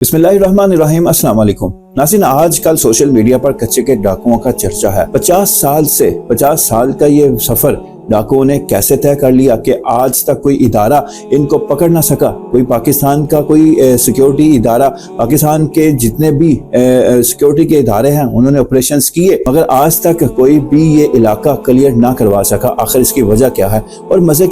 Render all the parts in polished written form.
बिस्मिल्लाहिर्रहमानिर्रहीम, अस्सलाम वालेकुम। नाज़रीन, आज कल सोशल मीडिया पर कच्चे के डाकुओं का चर्चा है। 50 साल का ये सफर डाकुओं ने कैसे तय कर लिया कि आज तक कोई इदारा इनको पकड़ ना सका। कोई पाकिस्तान का कोई सिक्योरिटी इदारा, पाकिस्तान के जितने भी सिक्योरिटी के इदारे हैं उन्होंने ऑपरेशंस किए, मगर आज तक कोई भी ये इलाका क्लियर ना करवा सका। आखिर इसकी वजह क्या है? और मजे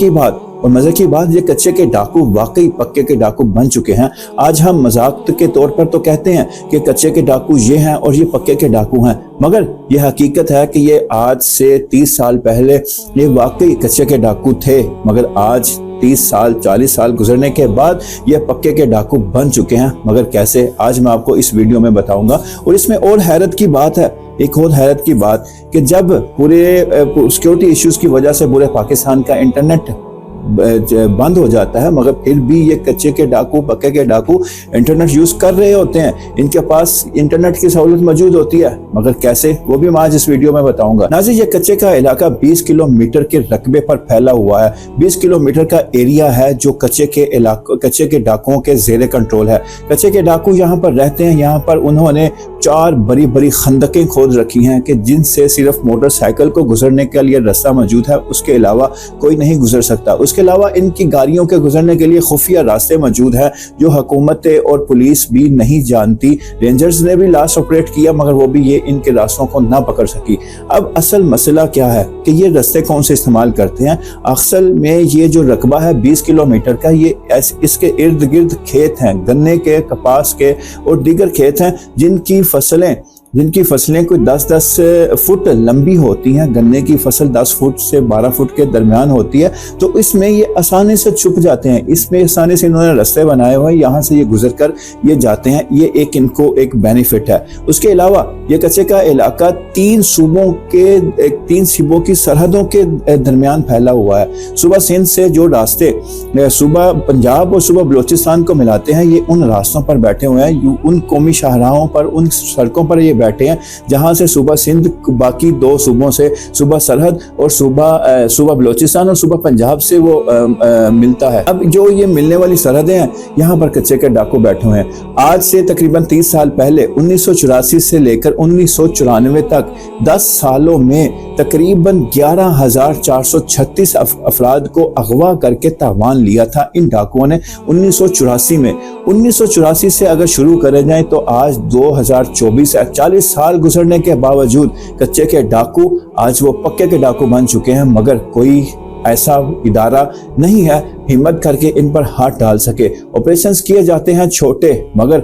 की बात ये कच्चे के डाकू वाकई पक्के के डाकू बन चुके हैं। आज हम मजाक के तौर पर तो कहते हैं कि कच्चे के डाकू ये हैं और ये पक्के के डाकू हैं, मगर ये हकीकत है कि ये आज से 30 साल पहले ये वाकई कच्चे के डाकू थे, मगर आज 30 साल 40 साल गुजरने के बाद ये पक्के के डाकू बन चुके हैं। मगर कैसे, आज मैं आपको इस वीडियो में बताऊंगा। और इसमें और हैरत की बात है, एक और हैरत की बात कि जब पूरे सिक्योरिटी इश्यूज की वजह से पूरे पाकिस्तान का इंटरनेट बंद हो जाता है, मगर फिर भी ये कच्चे के डाकू पक्के के डाकू इंटरनेट यूज कर रहे होते हैं। इनके पास इंटरनेट की सहूलत मौजूद होती है, मगर कैसे, वो भी मैं आज इस वीडियो में बताऊंगा। नाज़रीन, ये कच्चे का इलाका 20 किलोमीटर के रकबे पर फैला हुआ है। 20 किलोमीटर का एरिया है जो कच्चे के डाकुओं के ज़ेरे कंट्रोल है। कच्चे के डाकू यहाँ पर रहते हैं। यहाँ पर उन्होंने 4 बड़ी बड़ी खंदकें खोद रखी हैं कि जिनसे सिर्फ मोटरसाइकिल को गुजरने के लिए रास्ता मौजूद है, उसके अलावा कोई नहीं गुजर सकता। उसके अलावा इनकी गाड़ियों के गुजरने के लिए खुफिया रास्ते मौजूद हैं जो हुकूमतें और पुलिस भी नहीं जानती। रेंजर्स ने भी लास्ट ऑपरेट किया, मगर वो भी ये इनके रास्तों को ना पकड़ सकी। अब असल मसला क्या है कि ये रास्ते कौन से इस्तेमाल करते हैं। असल में ये जो रकबा है 20 किलोमीटर का, ये इसके इर्द गिर्द खेत हैं, गन्ने के, कपास के और दीगर खेत हैं जिनकी फसलें कोई 10-10 फुट लंबी होती हैं। गन्ने की फसल 10 फुट से 12 फुट के दरमियान होती है, तो इसमें ये आसानी से छुप जाते हैं। इसमें आसानी से इन्होंने रास्ते बनाए हुए हैं, यहाँ से ये गुजर कर ये जाते हैं। ये इनको एक बेनिफिट है। उसके अलावा ये कच्चे का इलाका 3 सूबों की सरहदों के दरमियान फैला हुआ है। सुबह सिंध से जो रास्ते सुबह पंजाब और सुबह बलोचिस्तान को मिलाते हैं, ये उन रास्तों पर बैठे हुए हैं, उन कौमी शाहराहों पर, उन सड़कों पर ये बैठे हैं जहां से सुबह सिंध बाकी 2 सूबों से, सुबह सरहद और सुबह बलोचिस्तान और सुबह पंजाब से वो मिलता है। अब जो ये मिलने वाली सरहदें हैं, यहाँ पर कच्चे के डाकू बैठे हुए हैं। आज से तकरीबन 30 साल पहले 1984 से लेकर 1994 तक 10 सालों में तकरीबन 11,436 अफराद को अगवा करके तावान लिया था इन डाकुओं ने 1984 में। 1984 से अगर शुरू करे जाए तो आज 2024 है। 40 साल गुजरने के बावजूद कच्चे के डाकू आज वो पक्के के डाकू बन चुके हैं, मगर कोई ऐसा इदारा नहीं है हिम्मत करके इन पर हाथ डाल सके। ऑपरेशंस किए जाते हैं छोटे, मगर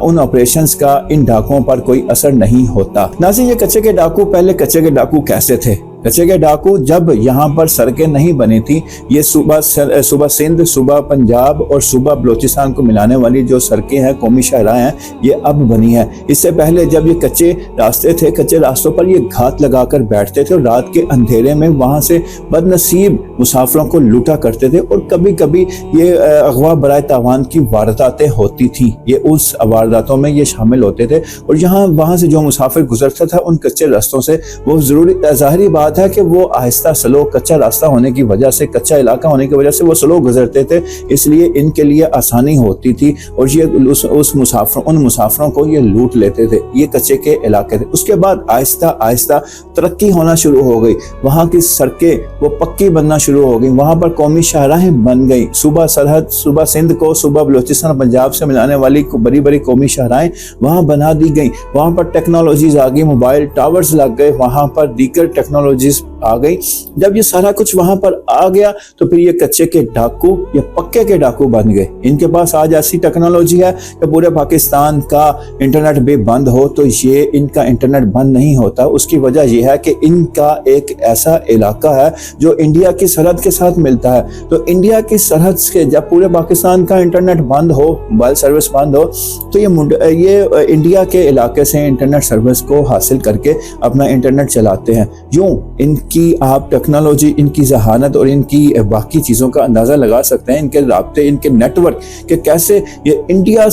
उन ऑपरेशंस का इन डाकुओं पर कोई असर नहीं होता। नाज़रीन, ये कच्चे के डाकू, पहले कच्चे के डाकू कैसे थे? कच्चे के डाकू जब यहाँ पर सड़कें नहीं बनी थी, ये सुबह सिंध, सुबह पंजाब और सुबह बलोचिस्तान को मिलाने वाली जो सड़कें हैं, कौमी शाहराहें हैं, ये अब बनी हैं। इससे पहले जब ये कच्चे रास्ते थे, कच्चे रास्तों पर ये घात लगाकर बैठते थे और रात के अंधेरे में वहाँ से बदनसीब मुसाफिरों को लूटा करते थे। और कभी कभी ये अगवा बराए तावान की वारदातें होती थी, ये उस वारदातों में ये शामिल होते थे। और वहाँ से जो मुसाफिर गुजरता था उन कच्चे रास्तों से, वो ज़ाहिरी बात है कि वो आहिस्ता स्लो, कच्चा रास्ता होने की वजह से, कच्चा इलाका होने की वजह से वो स्लो गुजरते थे, इसलिए इनके लिए आसानी होती थी और ये उन मुसाफिरों को ये लूट लेते थे। ये कच्चे के इलाके थे। उसके बाद आहिस्ता आहिस्ता तरक्की होना शुरू हो गई, वहाँ की सड़कें वो पक्की बनना शुरू हो गई, वहाँ पर कौमी शाहराहें बन गई। सुबह सरहद, सुबह सिंध को सुबह बलोचिस्तान पंजाब से मिलाने वाली बड़ी बड़ी कौमी शाहराहें वहाँ बना दी गई। वहाँ पर टेक्नोलॉजीज आ गई, मोबाइल टावर्स लग गए, वहाँ पर दीगर टेक्नोलॉजी आ गई। जब ये सारा कुछ वहां पर आ गया तो फिर ये कच्चे के डाकू ये पक्के के डाकू बन गए। इनके पास आज ऐसी टेक्नोलॉजी है कि पूरे पाकिस्तान का इंटरनेट भी बंद हो तो ये इनका इंटरनेट बंद नहीं होता। उसकी वजह यह है कि इनका एक ऐसा इलाका है जो इंडिया की सरहद के साथ मिलता है। तो इंडिया की सरहद से जब पूरे पाकिस्तान का इंटरनेट बंद हो, मोबाइल सर्विस बंद हो, तो ये इंडिया के इलाके से इंटरनेट सर्विस को हासिल करके अपना इंटरनेट चलाते हैं। यूं इनकी आप टेक्नोलॉजी, इनकी जहानत और इनकी बाकी चीज़ों का अंदाज़ा लगा सकते हैं, इनके राब्ते, इनके नेटवर्क के कैसे ये इंडिया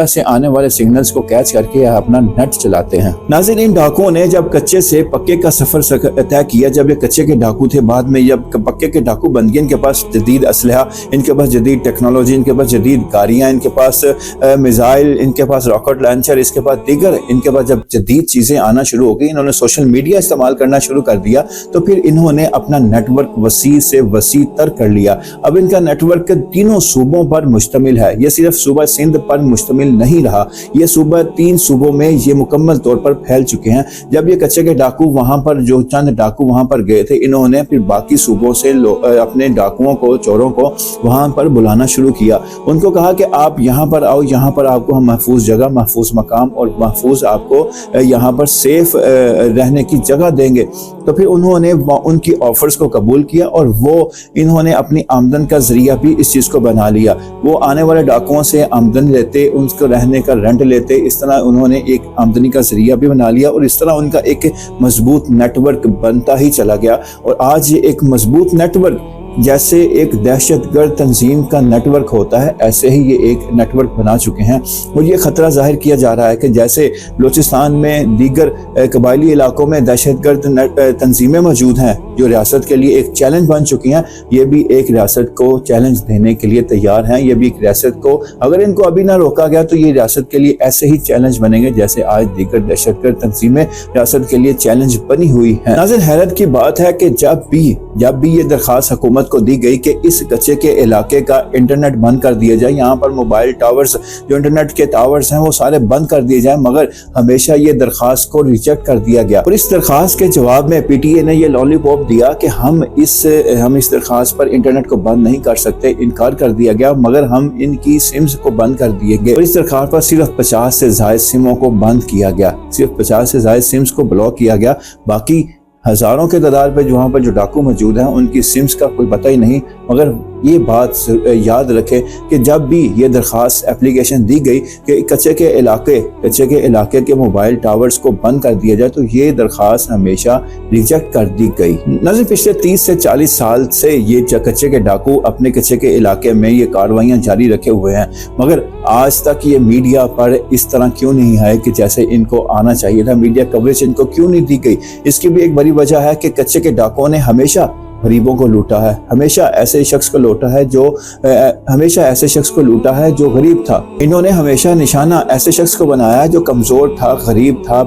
से आने वाले सिग्नल्स को कैच करके अपना नेट चलाते हैं। नाज़रीन, इन डाकुओं ने जब कच्चे से पक्के का सफर तय किया, जब ये कच्चे के डाकू थे, बाद में जब पक्के के डाकू बन गए, इनके पास जदीद असलहा, इनके पास जदीद टेक्नोलॉजी, इनके पास जदीद गाड़ियाँ, इनके पास मिसाइल, इनके पास रॉकेट लॉन्चर, इसके बाद दीगर इनके पास जब जदीद चीज़ें आना शुरू हो गई, इन्होंने सोशल मीडिया इस्तेमाल करना शुरू कर दिया, तो फिर इन्होंने अपना नेटवर्क वसी से वसी तर कर लिया। अब इनका नेटवर्क तीनों सूबों पर मुश्तमिल है। ये सिर्फ सूबा सिंध पर मुश्तमिल नहीं रहा, ये सूबा 3 सूबों में ये मुकम्मल तौर पर फैल चुके हैं। जब ये कच्चे के डाकू वहां पर, जो चंद डाकू वहां पर गए थे, इन्होंने फिर बाकी सूबों से अपने डाकुओं को, चोरों को वहां पर बुलाना शुरू किया। उनको कहा कि आप यहाँ पर आओ, यहाँ पर आपको हम महफूज जगह, महफूज मकाम और महफूज आपको यहाँ पर सेफ रहने की जगह देंगे। तो फिर उन्होंने उनकी ऑफर्स को कबूल किया और वो इन्होंने अपनी आमदन का जरिया भी इस चीज़ को बना लिया। वो आने वाले डाकुओं से आमदन लेते, उनको रहने का रेंट लेते, इस तरह उन्होंने एक आमदनी का जरिया भी बना लिया और इस तरह उनका एक मजबूत नेटवर्क बनता ही चला गया। और आज ये एक मजबूत नेटवर्क, जैसे एक दहशतगर्द तंजीम का नेटवर्क होता है, ऐसे ही ये एक नेटवर्क बना चुके हैं। और ये ख़तरा जाहिर किया जा रहा है कि जैसे बलूचिस्तान में दीगर कबायली इलाकों में दहशतगर्द तंजीमें मौजूद हैं जो रियासत के लिए एक चैलेंज बन चुकी हैं, ये भी एक रियासत को चैलेंज देने के लिए तैयार हैं। ये भी एक रियासत को, अगर इनको अभी ना रोका गया तो ये रियासत के लिए ऐसे ही चैलेंज बनेंगे जैसे आज दीगर दहशतगर्द तंजीमें रियासत के लिए चैलेंज बनी हुई हैं। नाज़रीन, हैरत की बात है कि जब भी ये दरख्वास्त हुकूमत को दी गई कि इस कच्चे के इलाके का इंटरनेट बंद कर दिया जाए, यहाँ पर मोबाइल टावर्स, जो इंटरनेट के टावर्स हैं वो सारे बंद कर दिए जाए, मगर हमेशा ये दरख्वास्त को रिजेक्ट कर दिया गया। और इस दरख्वास्त के जवाब में पीटीए ने ये लॉलीपॉप दिया कि हम इस दरख्वास्त पर इंटरनेट को बंद नहीं कर सकते, इनकार कर दिया गया, मगर हम इनकी सिम्स को बंद कर दिए गए। और इस दरख्वास्त पर सिर्फ 50 से ज़ायद सिमों को बंद किया गया, सिर्फ 50 से ज़ायद सिम्स को ब्लॉक किया गया। बाकी हज़ारों के तादाद पर वहाँ पर जो डाकू मौजूद हैं उनकी सिम्स का कोई पता ही नहीं। मगर ये बात याद रखें कि जब भी ये दरख्वास्त एप्लीकेशन दी गई कि कच्चे के इलाके के मोबाइल टावर्स को बंद कर दिया जाए, तो ये दरख्वास्त हमेशा रिजेक्ट कर दी गई। नज़र पिछले 30 से 40 साल से ये कच्चे के डाकू अपने कच्चे के इलाके में ये कार्रवाइयाँ जारी रखे हुए हैं, मगर आज तक ये मीडिया पर इस तरह क्यों नहीं आए कि जैसे इनको आना चाहिए था। मीडिया कवरेज इनको क्यों नहीं दी गई? इसकी भी एक बड़ी वजह है कि कच्चे के डाकुओं ने हमेशा गरीबों को लूटा है, हमेशा ऐसे शख्स को लूटा है जो गरीब था। इन्होंने हमेशा निशाना ऐसे शख्स को बनाया जो कमज़ोर था, गरीब था,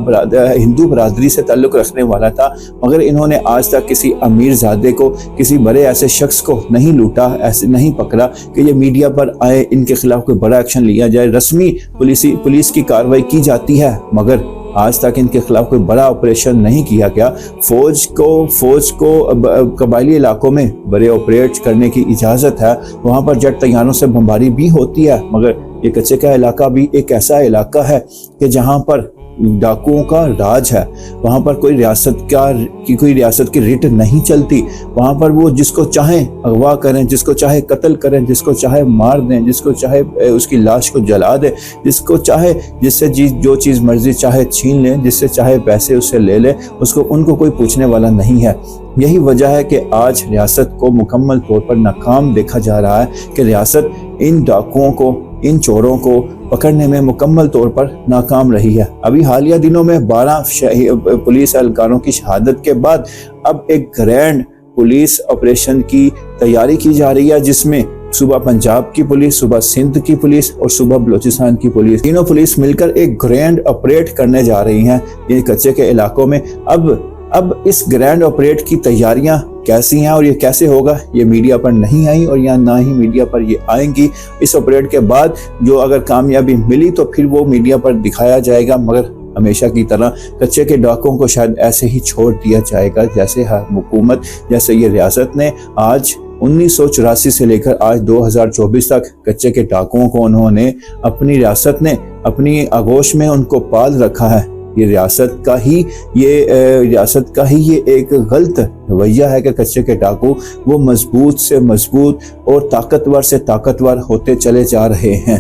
हिंदू बरादरी से ताल्लुक़ रखने वाला था, मगर इन्होंने आज तक किसी अमीर ज़ादे को, किसी बड़े ऐसे शख्स को नहीं लूटा, ऐसे नहीं पकड़ा कि ये मीडिया पर आए, इनके खिलाफ कोई बड़ा एक्शन लिया जाए। रस्मी पुलिस की कार्रवाई की जाती है, मगर आज तक इनके खिलाफ कोई बड़ा ऑपरेशन नहीं किया गया। फौज को कबायली इलाकों में बड़े ऑपरेट करने की इजाज़त है, वहाँ पर जेट तैयारों से बमबारी भी होती है, मगर ये कच्चे का इलाका भी एक ऐसा इलाका है कि जहाँ पर डाकुओं का राज है। वहाँ पर कोई रियासत की रिट नहीं चलती। वहाँ पर वो जिसको चाहे अगवा करें, जिसको चाहे कत्ल करें, जिसको चाहे मार दें, जिसको चाहे उसकी लाश को जला दें, जिसको चाहे जिससे जो चीज़ मर्जी चाहे छीन लें, जिससे चाहे पैसे उससे ले लें, उनको कोई पूछने वाला नहीं है। यही वजह है कि आज रियासत को मुकम्मल तौर पर नाकाम देखा जा रहा है कि रियासत इन डाकुओं को, इन चोरों को पकड़ने में मुकम्मल तौर पर नाकाम रही है। अभी हालिया दिनों में 12 पुलिस एहलकारों की शहादत के बाद अब एक ग्रैंड पुलिस ऑपरेशन की तैयारी की जा रही है, जिसमें सूबा पंजाब की पुलिस, सूबा सिंध की पुलिस और सूबा बलूचिस्तान की पुलिस, तीनों पुलिस मिलकर एक ग्रैंड ऑपरेट करने जा रही हैं ये कच्चे के इलाकों में। अब इस ग्रैंड ऑपरेट की तैयारियां कैसी हैं और ये कैसे होगा, ये मीडिया पर नहीं आई और या ना ही मीडिया पर ये आएंगी। इस ऑपरेट के बाद जो अगर कामयाबी मिली तो फिर वो मीडिया पर दिखाया जाएगा, मगर हमेशा की तरह कच्चे के डाकुओं को शायद ऐसे ही छोड़ दिया जाएगा जैसे हुकूमत, जैसे ये रियासत ने आज 1984 से लेकर आज 2024 तक कच्चे के डाकुओं को उन्होंने अपनी रियासत ने अपनी आगोश में उनको पाल रखा है। ये रियासत का ही ये एक गलत रवैया है कि कच्चे के डाकू वो मजबूत से मजबूत और ताकतवर से ताकतवर होते चले जा रहे हैं।